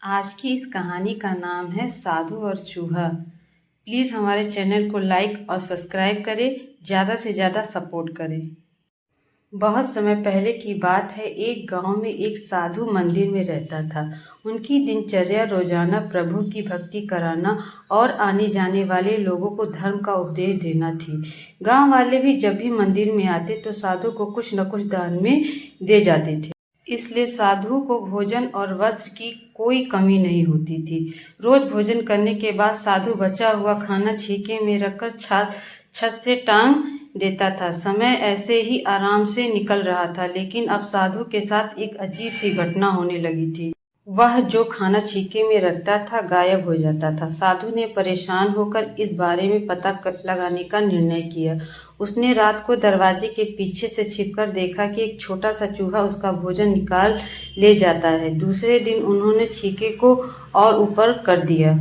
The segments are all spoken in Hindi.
आज की इस कहानी का नाम है साधु और चूहा। प्लीज़ हमारे चैनल को लाइक और सब्सक्राइब करें, ज़्यादा से ज़्यादा सपोर्ट करें। बहुत समय पहले की बात है। एक गांव में एक साधु मंदिर में रहता था। उनकी दिनचर्या रोजाना प्रभु की भक्ति कराना और आने जाने वाले लोगों को धर्म का उपदेश देना थी। गांव वाले भी जब भी मंदिर में आते तो साधु को कुछ न कुछ दान में दे जाते थे। इसलिए साधु को भोजन और वस्त्र की कोई कमी नहीं होती थी। रोज भोजन करने के बाद साधु बचा हुआ खाना छीके में रखकर छत से टांग देता था। समय ऐसे ही आराम से निकल रहा था, लेकिन अब साधु के साथ एक अजीब सी घटना होने लगी थी। वह जो खाना छीके में रखता था गायब हो जाता था। साधु ने परेशान होकर इस बारे में लगाने का निर्णय किया। उसने रात को दरवाजे के पीछे से छिपकर देखा कि एक छोटा सा चूहा उसका भोजन निकाल ले जाता है। दूसरे दिन उन्होंने छीके को और ऊपर कर दिया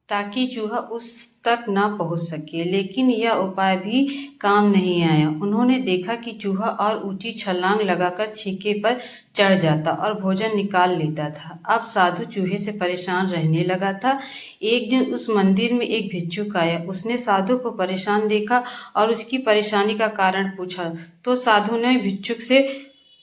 ताकि चूहा उस तक ना पहुंच सके, लेकिन यह उपाय भी काम नहीं आया। उन्होंने देखा कि चूहा और ऊंची छलांग लगाकर छीके पर चढ़ जाता और भोजन निकाल लेता था। अब साधु चूहे से परेशान रहने लगा था। एक दिन उस मंदिर में एक भिक्षुक आया। उसने साधु को परेशान देखा और उसकी परेशानी का कारण पूछा, तो साधु ने भिक्षुक से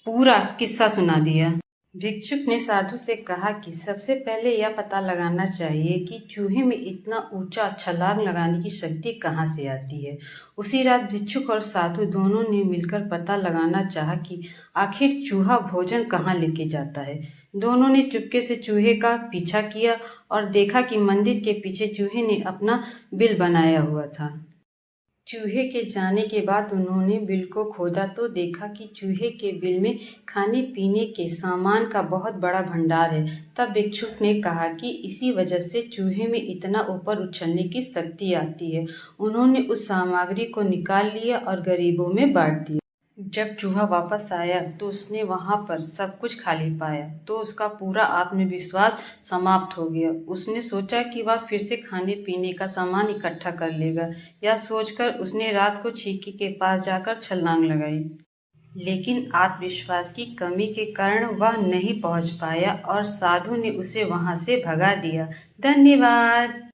पूरा किस्सा सुना दिया। भिक्षुक ने साधु से कहा कि सबसे पहले यह पता लगाना चाहिए कि चूहे में इतना ऊंचा छलांग लगाने की शक्ति कहाँ से आती है। उसी रात भिक्षुक और साधु दोनों ने मिलकर पता लगाना चाहा कि आखिर चूहा भोजन कहाँ लेके जाता है। दोनों ने चुपके से चूहे का पीछा किया और देखा कि मंदिर के पीछे चूहे ने अपना बिल बनाया हुआ था। चूहे के जाने के बाद उन्होंने बिल को खोदा तो देखा कि चूहे के बिल में खाने पीने के सामान का बहुत बड़ा भंडार है। तब भिक्षुक ने कहा कि इसी वजह से चूहे में इतना ऊपर उछलने की शक्ति आती है। उन्होंने उस सामग्री को निकाल लिया और गरीबों में बांट दिया। जब चूहा वापस आया तो उसने वहां पर सब कुछ खाली पाया, तो उसका पूरा आत्मविश्वास समाप्त हो गया। उसने सोचा कि वह फिर से खाने पीने का सामान इकट्ठा कर लेगा। यह सोचकर उसने रात को छीके के पास जाकर छलांग लगाई, लेकिन आत्मविश्वास की कमी के कारण वह नहीं पहुंच पाया और साधु ने उसे वहां से भगा दिया। धन्यवाद।